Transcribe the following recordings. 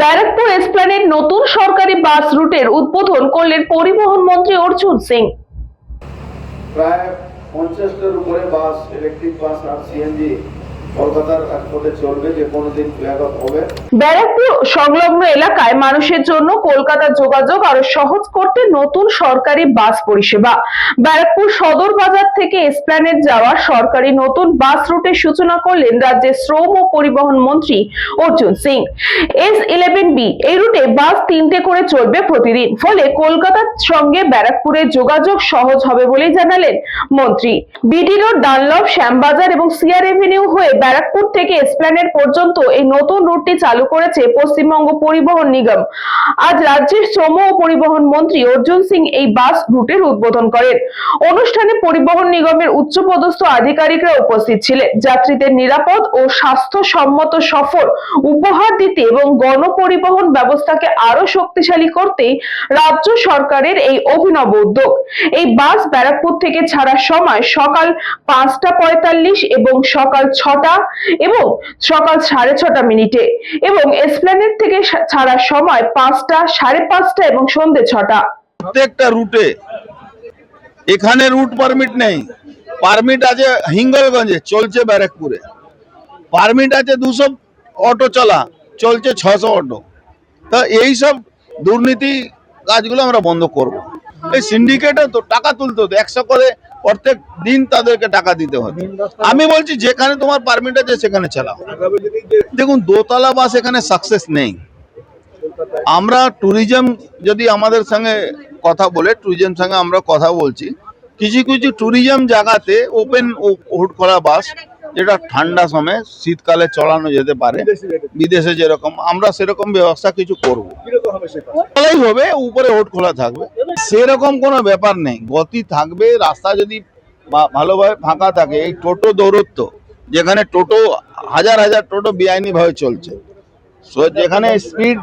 Barrackpore Esplanade নতুন সরকারি বাস রুটের উদ্বোধন করলেন পরিবহন মন্ত্রী অর্জুন সিং। প্রায় 50টার উপরে বাস, ইলেকট্রিক বাস আর সিএনজি কলকাতার রাজপথে চলবে, যে কোনো দিন ফ্ল্যাগ অফ হবে। ব্যারাকপুর সংলগ্ন এলাকায় মানুষের জন্য কলকাতার যোগাযোগ আরো সহজ করতে নতুন সরকারি বাস পরিষেবা। ব্যারাকপুর সদর বাজার থেকে এসপ্ল্যানেড যাওয়া সরকারি নতুন বাস রুটের সূচনা করলেন রাজ্যের শ্রম ও পরিবহন মন্ত্রী অর্জুন সিং। S11B এই রুটে বাস 3টে করে চলবে প্রতিদিন, ফলে কলকাতার সঙ্গে ব্যারাকপুরের যোগাযোগ সহজ হবে বলে জানালেন মন্ত্রী। বিডি রোড, ডানলপ, শ্যামবাজার এবং সিআর এভিনিউ হয়ে ব্যারাকপুর থেকে এসপ্ল্যানেড পর্যন্ত এই নতুন রুটটি চালু করেছে পশ্চিমবঙ্গ পরিবহন নিগম। আজ রাজ্যের শ্রম ও পরিবহন মন্ত্রী অর্জুন সিং এই বাস রুটের উদ্বোধন করেন। অনুষ্ঠানে পরিবহন নিগমের উচ্চপদস্থ আধিকারিকরা উপস্থিত ছিলেন। যাত্রীদের নিরাপদ ও স্বাস্থ্যসম্মত সফর উপহার দিতে এবং গণপরিবহন ব্যবস্থাকে আরো শক্তিশালী করতে রাজ্য সরকারের এই অভিনব উদ্যোগ। এই বাস ব্যারাকপুর থেকে ছাড়ার সময় সকাল 5:45 এবং সকাল 6টা এবং সকাল 6:30 এবং এসপ্ল্যানেড থেকে ছাড়ার সময় 5টা, 5:30 এবং সন্ধ্যে 6টা। প্রত্যেকটা রুটে এখানে রুট পারমিট নেই, পারমিট আছে হিঙ্গলগঞ্জে, চলছে ব্যারাকপুরে। পারমিট আছে 200 অটো চলা, চলছে 600 অটো। তো এইসব দুর্নীতি কাজগুলো আমরা বন্ধ করব। এই সিন্ডিকেটে তো টাকা তুলতে হতো, 100 করে প্রত্যেক দিন তাদেরকে টাকা দিতে হবে। আমি বলছি যেখানে তোমার পারমিট আছে সেখানে চালাও। দেখুন, দোতলা বাস এখানে সাকসেস নেই। আমরা ট্যুরিজম যদি আমাদের সঙ্গে কথা বলে, ট্যুরিজম সঙ্গে আমরা কথা বলছি, কিছু কিছু ট্যুরিজম জায়গাতে ওপেন হুড খোলা বাস, যেটা ঠান্ডা সময় শীতকালে চালানো যেতে পারে, বিদেশে যেরকম, আমরা সেরকম ব্যবস্থা কিছু করবো। খোলাই হবে, উপরে হুড খোলা থাকবে, সেরকম কোনো ব্যাপার নেই। গতি থাকবে, রাস্তা যদি ভালোভাবে ফাঁকা থাকে। এই টোটো দৌরত্ব, যেখানে টোটো হাজার হাজার টোটো বেআইনি ভাবে চলছে, যেখানে স্পিড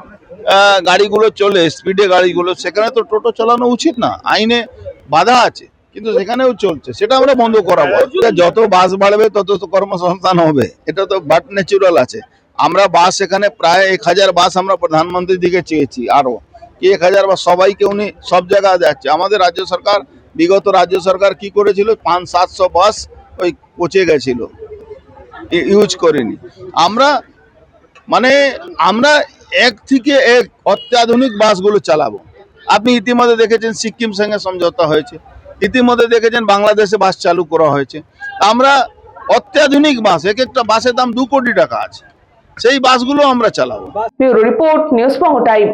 গাড়িগুলো চলে, স্পিডে গাড়িগুলো, সেখানে তো টোটো চালানো উচিত না, আইনে বাধা আছে, কিন্তু সেখানেও চলছে। সেটা আমরা বন্ধ করাবো। যত বাস বাড়বে তত তো কর্মসংস্থান হবে, এটা তো বাট ন্যাচুরাল আছে। আমরা বাস এখানে প্রায় 1000 বাস আমরা প্রধানমন্ত্রীর দিকে চেয়েছি, আরো 1000 বাস সবাইকে উনি সব জায়গায় যাচ্ছে। আমাদের রাজ্য সরকার, বিগত রাজ্য সরকার কি করেছিল, 500-700 বাস ওই পচে গেছিল, ইউজ করেনি। আমরা এক থেকে এক অত্যাধুনিক বাসগুলো চালাবো। আপনি ইতিমধ্যে দেখেছেন সিকিম সঙ্গে সমঝোতা হয়েছে, ইতিমধ্যে দেখেছেন বাংলাদেশে বাস চালু করা হয়েছে। আমরা অত্যাধুনিক বাস, এক একটা বাসের দাম 2 কোটি টাকা আছে, সেই বাসগুলো আমরা চালাবো। Bureau report, news Banga time.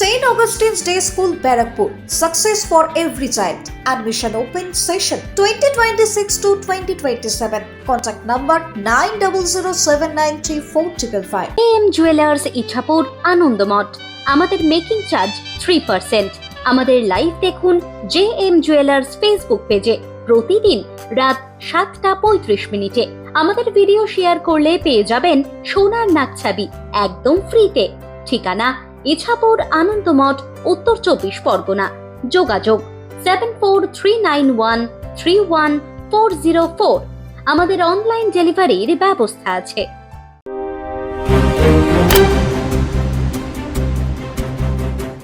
St. Augustine's Day School, Barakpur. Success for every child. Admission open session 2026 to 2027. Contact number 9007934555. JM Jewelers Ichapur Anandamath. আমাদের মেকিং চার্জ 3%। আমাদের লাইভ দেখুন JM Jewelers ফেসবুক পেজে প্রতিদিন রাত 7:35 আমাদের ভিডিও শেয়ার করলে পেয়ে যাবেন সোনার নাকছাবি একদম ফ্রিতে। ঠিকানা ইছাপুর আনন্দমঠ, উত্তর 24 পরগনা। যোগাযোগ 7439131404। আমাদের অনলাইন ডেলিভারির ব্যবস্থা আছে।